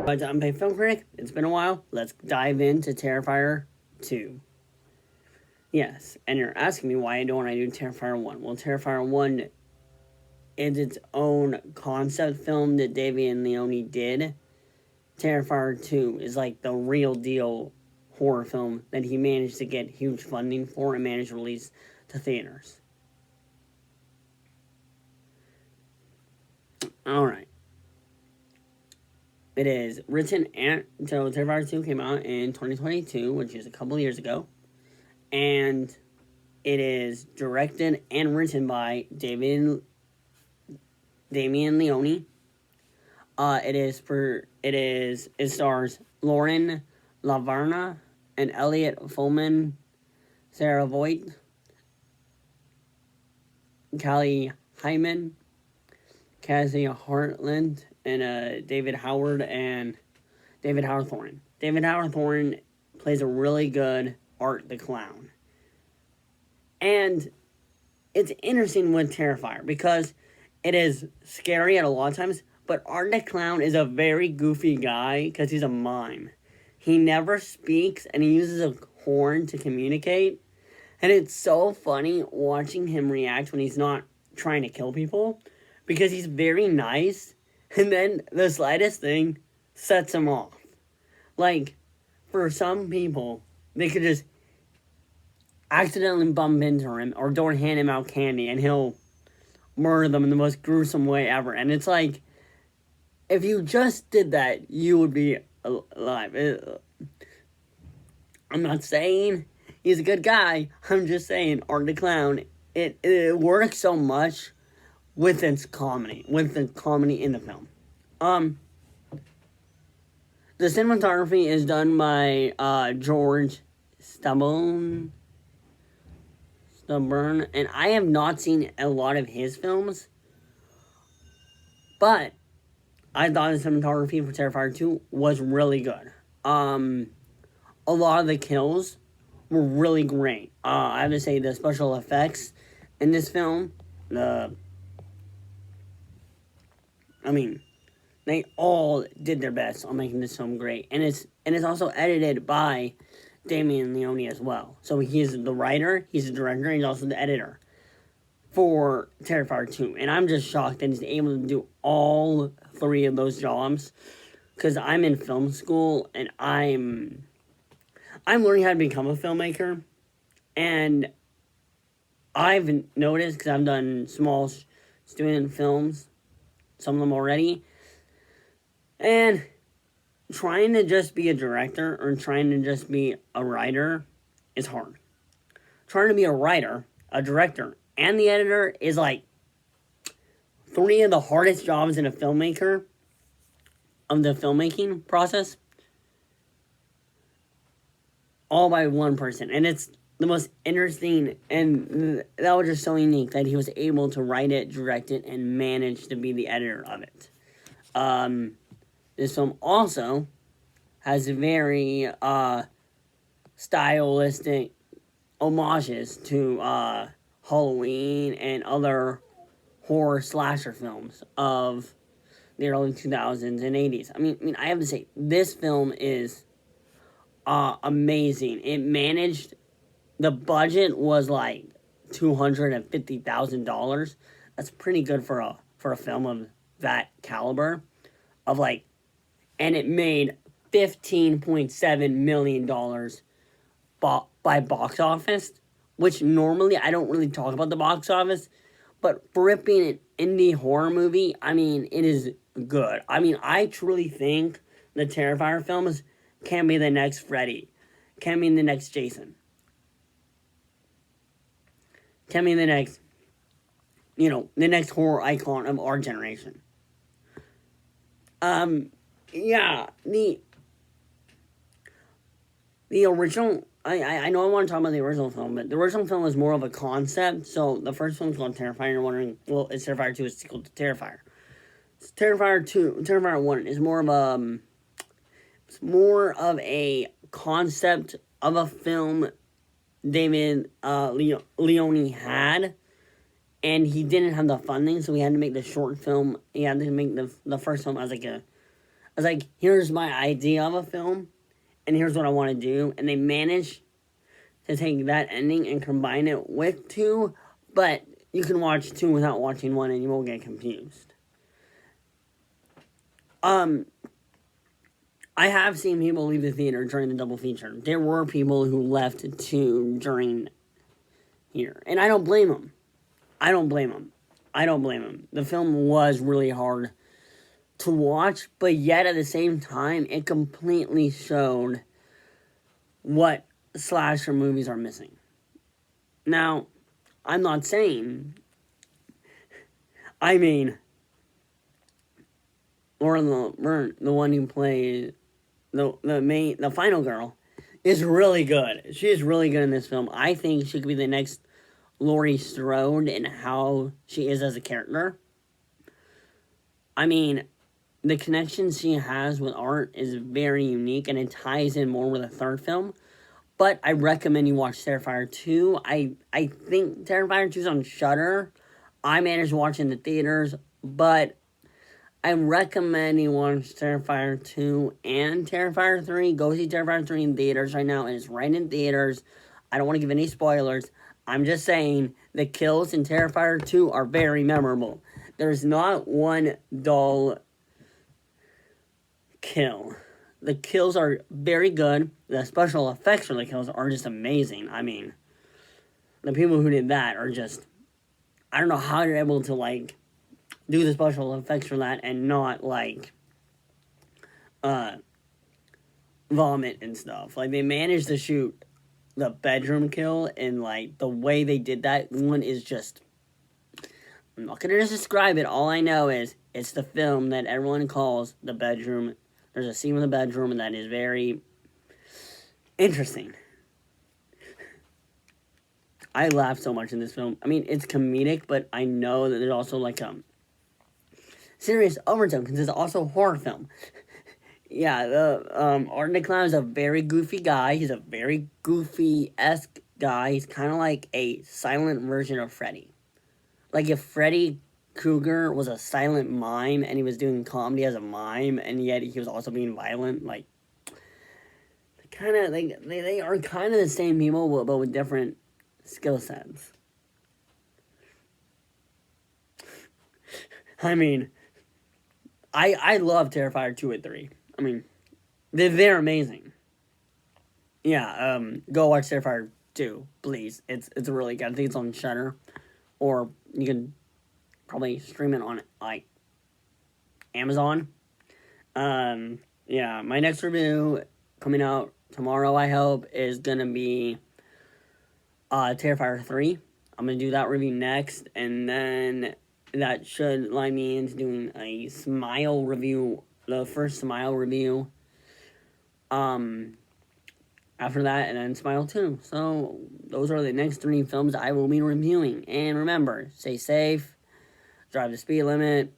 But Unpaid Film Critic, it's been a while. Let's dive into Terrifier 2. Yes, and you're asking me why don't I do Terrifier 1. Well, Terrifier 1 is its own concept film that David and Leone did. Terrifier 2 is like the real deal horror film that he managed to get huge funding for and managed to release to theaters. Alright. It is written and so Terrifier 2 came out in 2022, which is a couple years ago. And it is directed and written by Damien Leone. It stars Lauren Laverna and Elliot Fulman, Sarah Voigt, Callie Hyman, Cassie Hartland, and David Howard Thorne. David Howard Thorne plays a really good Art the Clown. And it's interesting with Terrifier because it is scary at a lot of times, but Art the Clown is a very goofy guy because he's a mime. He never speaks and he uses a horn to communicate. And it's so funny watching him react when he's not trying to kill people because he's very nice and then the slightest thing sets him off. Like, for some people, they could just accidentally bump into him or don't hand him out candy and he'll murder them in the most gruesome way ever. And it's like, if you just did that, you would be alive. I'm not saying he's a good guy. I'm just saying Art the Clown, it works so much with its comedy, in the film. The cinematography is done by George Stubborn, and I have not seen a lot of his films, but I thought the cinematography for Terrifier 2 was really good. A lot of the kills were really great. I have to say the special effects in this film, they all did their best on making this film great, and it's also edited by Damien Leone as well. So he's the writer, he's the director, and he's also the editor for Terrifier 2. And I'm just shocked that he's able to do all three of those jobs, because I'm in film school and I'm learning how to become a filmmaker, and I've noticed, because I've done small student films, some of them already, and trying to just be a director or trying to just be a writer is hard. Trying to be a writer, a director, and the editor is like three of the hardest jobs in a filmmaker of the filmmaking process, all by one person. And it's the most interesting, and that was just so unique that he was able to write it, direct it, and manage to be the editor of it. This film also has very stylistic homages to Halloween and other horror slasher films of the early 2000s and 80s. I mean, I have to say, this film is amazing. It managed, the budget was like $250,000. That's pretty good for a film of that caliber, of like, and it made $15.7 million by box office, which normally I don't really talk about the box office, but for it being an indie horror movie, I mean, it is good. I mean, I truly think the Terrifier films can be the next Freddy, can be the next Jason, can be the next, the next horror icon of our generation. Yeah, the original, I know I want to talk about the original film, but the original film was more of a concept. So the first film is called Terrifier, and you're wondering, well, is Terrifier 2 a sequel to Terrifier? Terrifier 1 is more of a concept of a film David Leone had, and he didn't have the funding, so he had to make the short film. He had to make the first film as here's my idea of a film, and here's what I want to do. And they managed to take that ending and combine it with 2, but you can watch 2 without watching 1 and you won't get confused. I have seen people leave the theater during the double feature. There were people who left 2 during here, and I don't blame them. I don't blame them. The film was really hard to watch, but yet at the same time, it completely showed what slasher movies are missing. Now, I'm not saying, Lauren Laverne, the one who plays the final girl, is really good. She is really good in this film. I think she could be the next Laurie Strode in how she is as a character. I mean, the connection she has with art is very unique, and it ties in more with the third film. But I recommend you watch Terrifier 2. I think Terrifier 2 is on Shudder. I managed to watch it in the theaters, but I recommend you watch Terrifier 2 and Terrifier 3. Go see Terrifier 3 in theaters right now, and it's right in theaters. I don't want to give any spoilers. I'm just saying the kills in Terrifier 2 are very memorable. There's not one dull kill. The kills are very good. The special effects for the kills are just amazing. I mean, the people who did that are just... I don't know how you're able to, do the special effects for that and not, vomit and stuff. They managed to shoot the bedroom kill, and, the way they did that one is just... I'm not going to describe it. All I know is it's the film that everyone calls The Bedroom. There's a scene in the bedroom, and that is very interesting. I laughed so much in this film. I mean, it's comedic, but I know that there's also, serious overtone, because it's also a horror film. Yeah, the Art Nicklaus is a very goofy guy. He's a very goofy-esque guy. He's kind of like a silent version of Freddy. If Freddy Krueger was a silent mime, and he was doing comedy as a mime, and yet he was also being violent, they are kind of the same people, but with different skill sets. I mean, I love Terrifier 2 and 3. I mean, they're amazing. Yeah, go watch Terrifier 2, please. It's really good. I think it's on Shudder, or you can probably stream it on, Amazon. Yeah, my next review coming out tomorrow, I hope, is gonna be Terrifier 3. I'm gonna do that review next, and then that should line me into doing a Smile review, the first Smile review. After that, and then Smile 2. So, those are the next 3 films I will be reviewing. And remember, stay safe, drive the speed limit,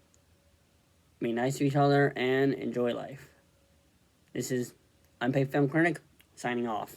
be nice to each other, and enjoy life. This is Unpaid Film Critic, signing off.